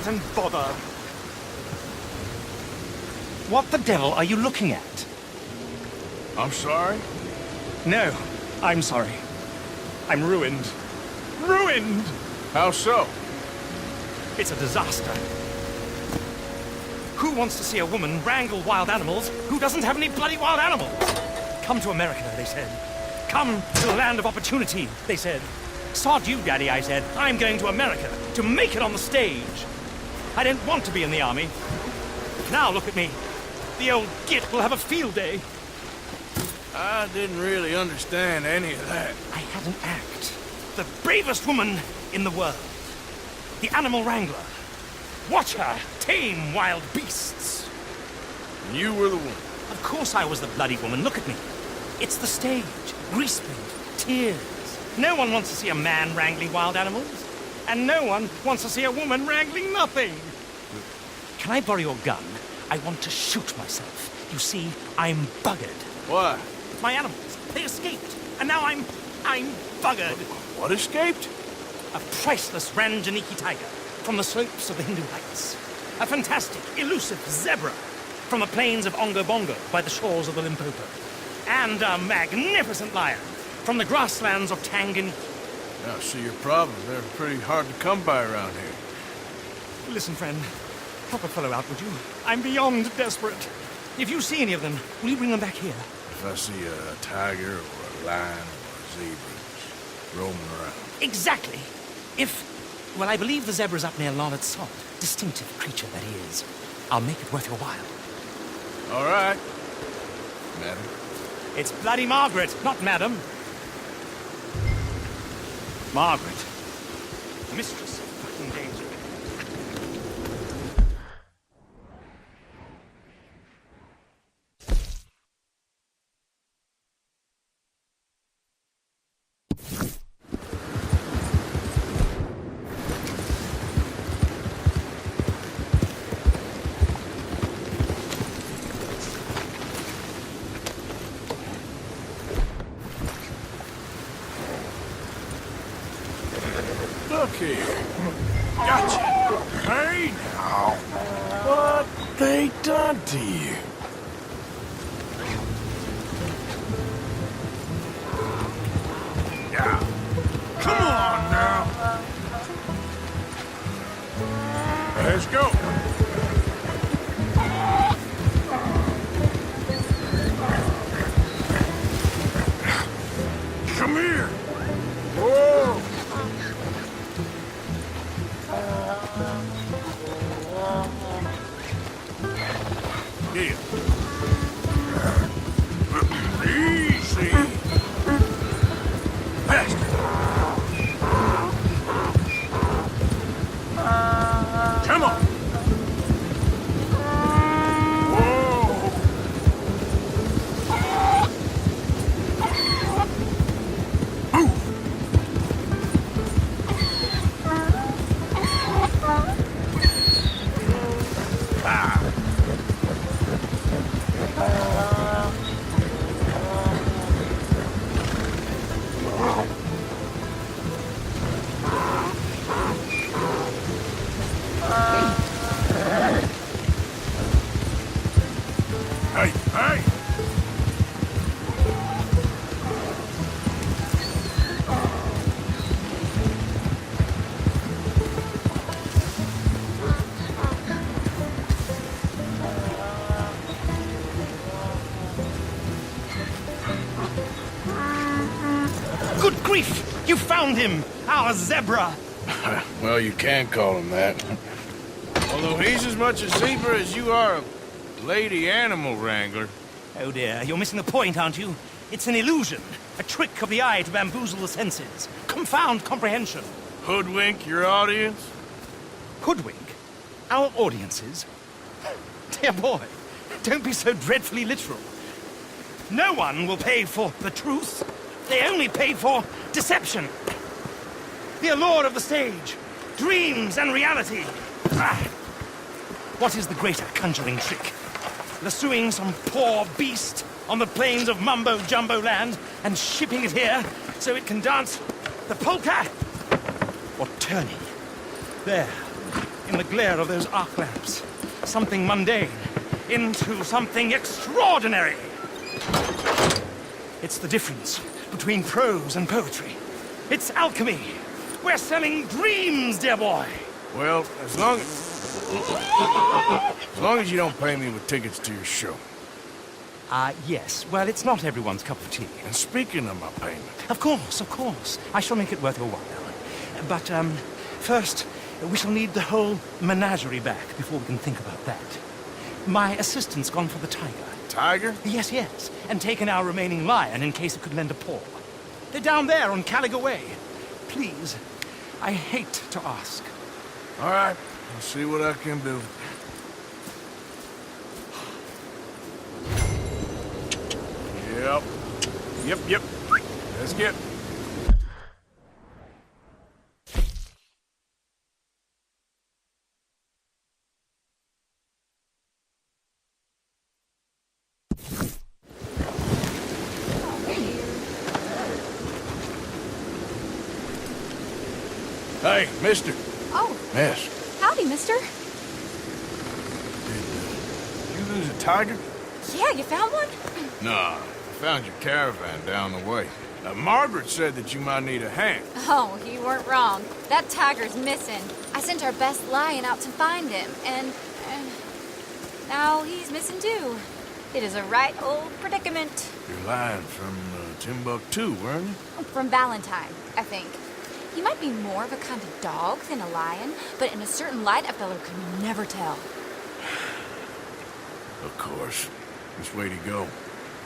and bother. What the devil are you looking at? I'm sorry? No, I'm sorry. I'm ruined. Ruined! How so? It's a disaster. Who wants to see a woman wrangle wild animals who doesn't have any bloody wild animals? Come to America, they said. Come to the land of opportunity, they said. Sod you, Daddy, I said. I'm going to America to make it on the stage. I don't want to be in the army. Now look at me. The old git will have a field day. I didn't really understand any of that. I had an act. The bravest woman in the world. The animal wrangler. Watch her tame wild beasts. And you were the one. Of course I was the bloody woman. Look at me. It's the stage. Grease paint. Tears. No one wants to see a man wrangling wild animals. And no one wants to see a woman wrangling nothing. Can I borrow your gun? I want to shoot myself. You see, I'm buggered. Why? My animals, they escaped. And now I'm buggered. What escaped? A priceless Ranjaniki tiger from the slopes of the Hindu Heights. A fantastic, elusive zebra from the plains of Ongo Bongo by the shores of the Limpopo. And a magnificent lion from the grasslands of Tanganyika. Now, see your problems. They're pretty hard to come by around here. Listen, friend. Help a fellow out, would you? I'm beyond desperate. If you see any of them, will you bring them back here? If I see a tiger or a lion or a zebra just roaming around. Exactly. Well, I believe the zebra's up near Larned Sod. Distinctive creature that he is. I'll make it worth your while. All right, madam. It's bloody Margaret, not madam. Margaret. Mistress of fucking danger. Look here. Gotcha. Hey, now. What they done to you? Yeah. Come on now. Let's go. Come here. Whoa. Here. Easy. Faster. Come on. Whoa. Move. Ah. Hey, hey! Good grief! You found him! Our zebra! Well, you can call him that. Although he's as much a zebra as you are a lady animal wrangler. Oh dear, you're missing the point, aren't you? It's an illusion. A trick of the eye to bamboozle the senses. Confound comprehension. Hoodwink your audience? Hoodwink? Our audiences? Dear boy, don't be so dreadfully literal. No one will pay for the truth. They only pay for deception. The allure of the stage. Dreams and reality. Ah. What is the greater conjuring trick? Lassoing some poor beast on the plains of mumbo-jumbo land and shipping it here so it can dance the polka? Or turning there in the glare of those arc lamps. Something mundane into something extraordinary. It's the difference between prose and poetry. It's alchemy. We're selling dreams, dear boy. Well, as long as you don't pay me with tickets to your show. Yes. Well, it's not everyone's cup of tea. And speaking of my payment... Of course, of course. I shall make it worth your while. But, first, we shall need the whole menagerie back before we can think about that. My assistant's gone for the tiger. Tiger? Yes, yes. And taken our remaining lion in case it could lend a paw. They're down there on Caliga Way. Please, I hate to ask. All right, I'll see what I can do. Yep. Let's get... Hey, mister. Oh. Miss. Howdy, mister. Did you lose a tiger? Yeah, you found one? Nah, I found your caravan down the way. Margaret said that you might need a hand. Oh, you weren't wrong. That tiger's missing. I sent our best lion out to find him, and now he's missing too. It is a right old predicament. You're lying from Timbuktu, weren't you? From Valentine, I think. He might be more of a kind of dog than a lion, but in a certain light, a fellow could never tell. Of course. Which way to go?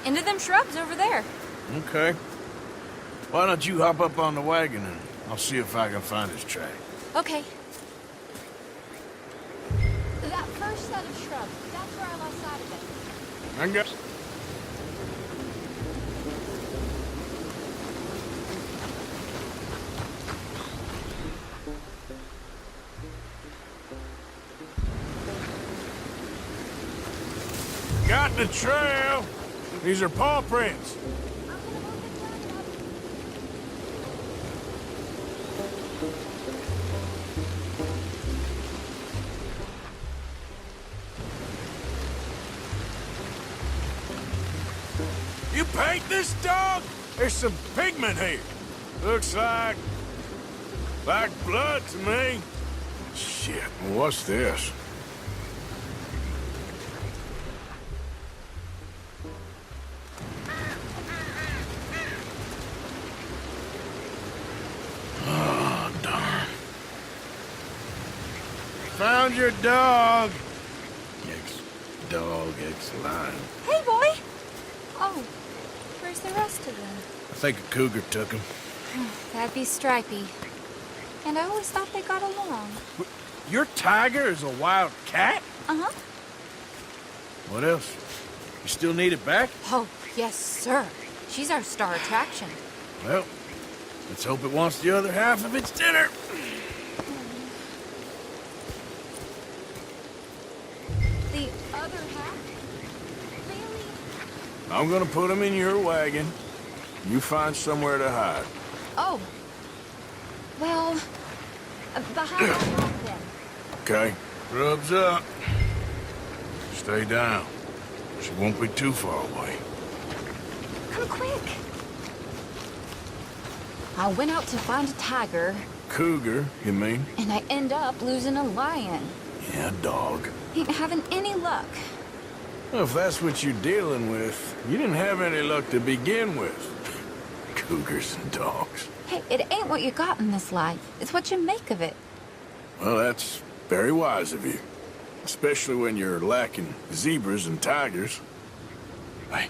Into them shrubs over there. Okay. Why don't you hop up on the wagon and I'll see if I can find his track. Okay. That first set of shrubs, that's where I lost sight of it. I got... Got the trail. These are paw prints. You paint this dog? There's some pigment here. Looks like blood to me. Shit, what's this? Oh, darn. Found your dog. Ex-dog, ex-lion. Hey, boy! Oh, where's the rest of them? I think a cougar took him. That'd be Stripey. And I always thought they got along. Your tiger is a wild cat? Uh-huh. What else? You still need it back? Oh, yes, sir. She's our star attraction. Well, let's hope it wants the other half of its dinner. The other half? Really? I'm gonna put him in your wagon. You find somewhere to hide. Oh. Well, behind that rock then. Okay. Rubs up. Stay down. She won't be too far away. Come quick. I went out to find a tiger, Cougar, you mean? and I end up losing a lion. Yeah, dog. Ain't having any luck. Well, if that's what you're dealing with, you didn't have any luck to begin with. Cougars and dogs. Hey, it ain't what you got in this life. It's what you make of it. Well, that's very wise of you. Especially when you're lacking zebras and tigers. Hey,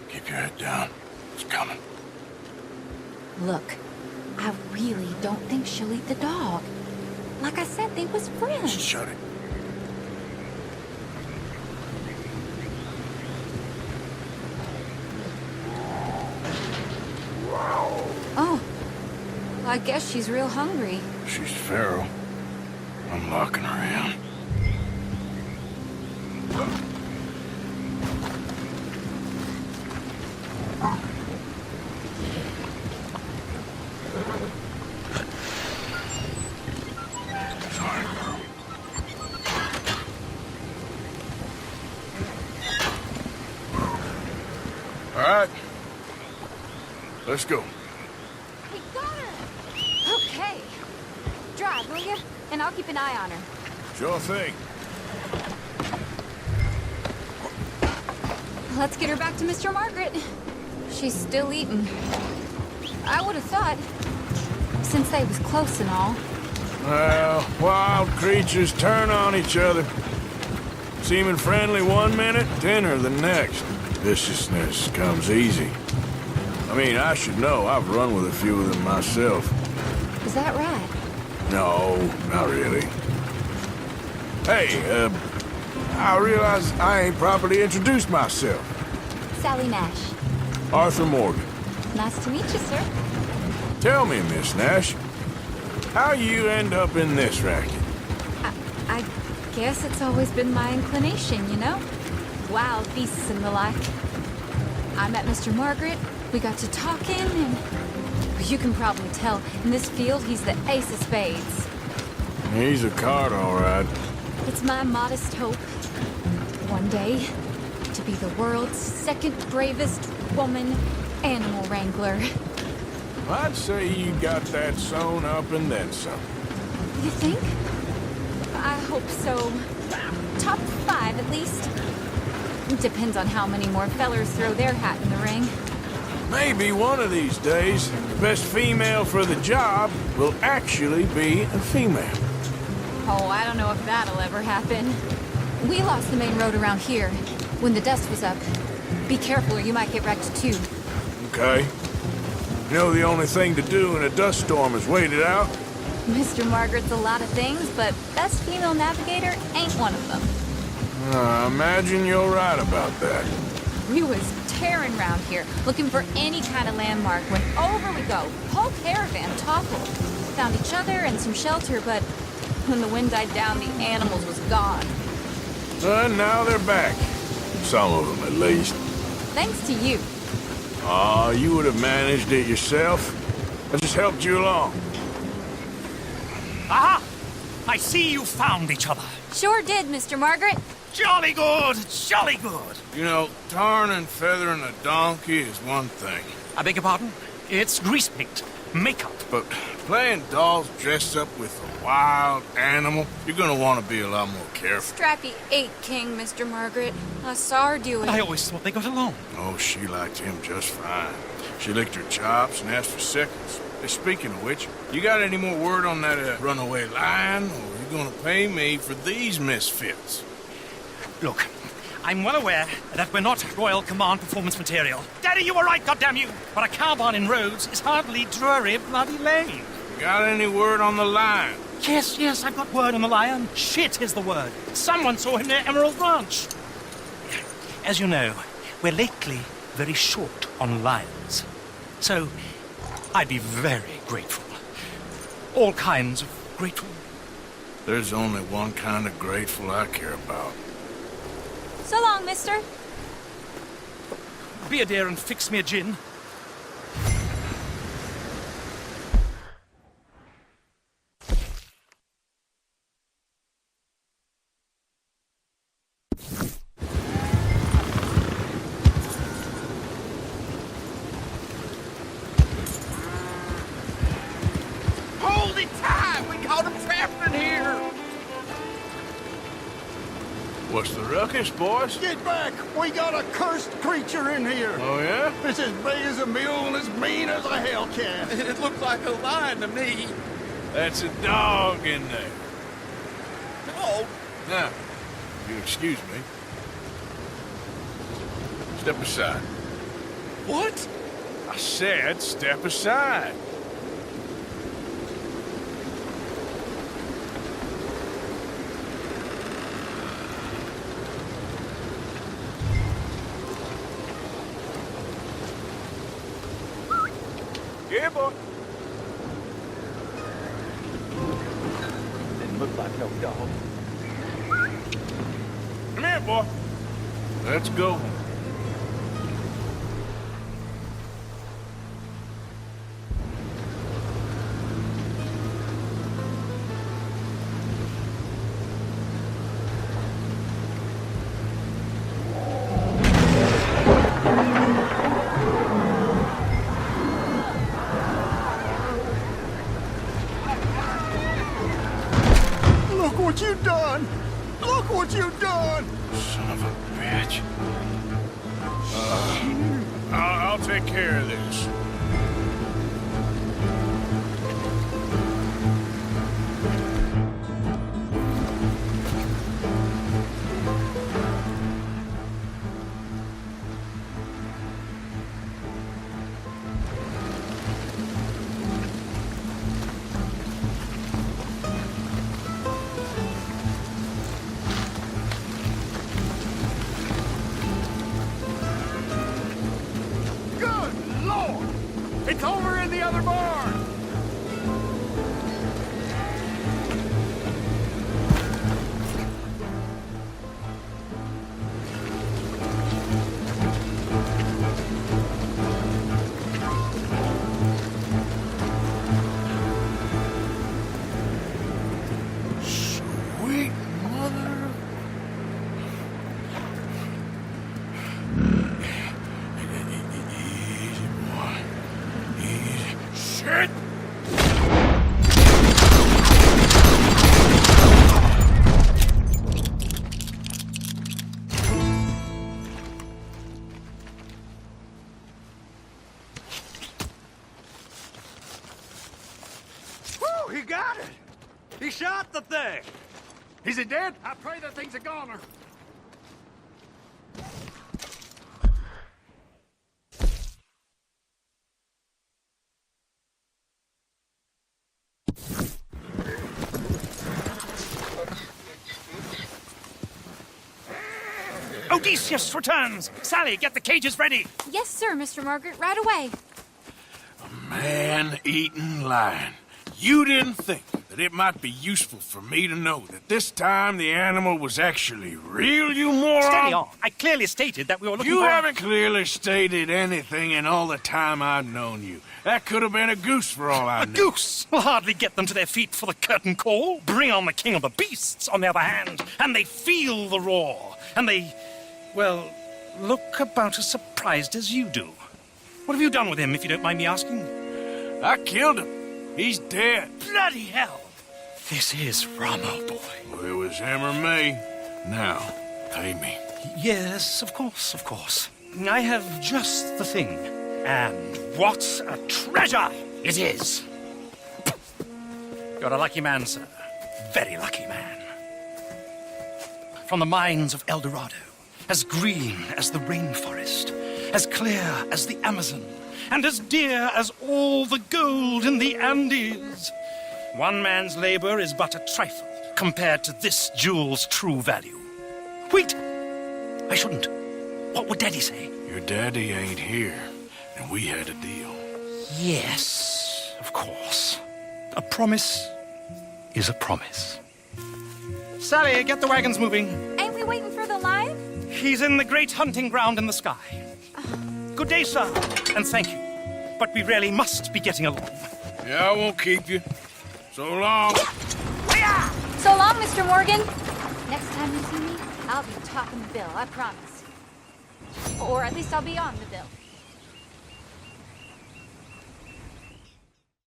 keep your head down. It's coming. Look, I really don't think she'll eat the dog. Like I said, they was friends. Shut it. Oh, I guess she's real hungry. She's feral. I'm locking her in. Sorry, girl. right. Let's go. We got her! Okay. Drive, will you? And I'll keep an eye on her. Sure thing. Let's get her back to Mr. Margaret. She's still eating. I would have thought, since they was close and all. Well, wild creatures turn on each other. Seeming friendly one minute, dinner the next. Viciousness comes easy. I mean, I should know. I've run with a few of them myself. Is that right? No, not really. Hey, I realize I ain't properly introduced myself. Sally Nash. Arthur Morgan. Nice to meet you, sir. Tell me, Miss Nash, how you end up in this racket? I guess it's always been my inclination, you know? Wild beasts and the like. I met Mr. Margaret, we got to talking, and you can probably tell, in this field, he's the ace of spades. He's a card, all right. It's my modest hope, one day, to be the world's second bravest woman animal wrangler. I'd say you got that sewn up and then some. You think? I hope so. Top 5, at least. Depends on how many more fellers throw their hat in the ring. Maybe one of these days, the best female for the job will actually be a female. Oh, I don't know if that'll ever happen. We lost the main road around here when the dust was up. Be careful or you might get wrecked too. Okay. You know the only thing to do in a dust storm is wait it out? Mr. Margaret's a lot of things, but best female navigator ain't one of them. I imagine you're right about that. We was tearing around here, looking for any kind of landmark when over we go. Whole caravan toppled. Found each other and some shelter, but when the wind died down, the animals was gone. And now they're back. Some of them, at least. Thanks to you. Aw, you would have managed it yourself. I just helped you along. Aha! I see you found each other. Sure did, Mr. Margaret. Jolly good, jolly good. You know, tarring and feathering a donkey is one thing. I beg your pardon? It's grease paint, makeup. But playing dolls dressed up with a wild animal, you're gonna want to be a lot more careful. Strappy ate King, Mr. Margaret. I saw her do it. I always thought they got along. Oh, she liked him just fine. She licked her chops and asked for seconds. Hey, speaking of which, you got any more word on that runaway lion, or are you gonna pay me for these misfits? Look, I'm well aware that we're not Royal Command performance material. Daddy, you were right, goddammit you! But a carbine in Rhodes is hardly Drury Bloody Lane. Got any word on the lion? Yes, I've got word on the lion. Shit is the word. Someone saw him near Emerald Ranch. As you know, we're lately very short on lions. So, I'd be very grateful. All kinds of grateful. There's only one kind of grateful I care about. So long, mister. Be a dear and fix me a gin. Hold it tight! We caught him trapped in here! What's the ruckus, boys? Get back! We got a cursed creature in here! Oh, yeah? It's as big as a mule and as mean as a hellcat. It looks like a lion to me. That's a dog in there. Oh, Now, if you excuse me. Step aside. what? I said step aside. Yeah, boy. Didn't look like no dog. Come here, boy. Let's go. what you done? Son of a bitch. I'll take care of this. Good Lord! It's over in the other barn! Sweet mother. Easy, boy. Easy. Shit! Whew, he got it! He shot the thing! Is it dead? I pray that thing's a goner. Odysseus returns! Sally, get the cages ready! Yes, sir, Mr. Margaret, right away. Man-eating lion. You didn't think that it might be useful for me to know that this time the animal was actually real, you moron? Steady on. I clearly stated that we were looking You for... haven't clearly stated anything in all the time I've known you. That could have been a goose for all I A know. goose will hardly get them to their feet for the curtain call. Bring on the king of the beasts, on the other hand, and they feel the roar. And they, well, look about as surprised as you do. What have you done with him, if you don't mind me asking? I killed him. He's dead. Bloody hell! This is Ramo, boy. Well, it was him or me. Now, pay me. Yes, of course. I have just the thing. And what a treasure it is! You're a lucky man, sir. Very lucky man. From the mines of El Dorado, as green as the rainforest, as clear as the Amazon, and as dear as all the gold in the Andes. One man's labor is but a trifle compared to this jewel's true value. Wait! I shouldn't. What would Daddy say? Your daddy ain't here, and we had a deal. Yes, of course. A promise is a promise. Sally, get the wagons moving. Ain't we waiting for the lion? He's in the great hunting ground in the sky. Good day, sir, and thank you. But we really must be getting along. Yeah, I won't keep you. So long. So long, Mr. Morgan. Next time you see me, I'll be topping the bill, I promise. Or at least I'll be on the bill.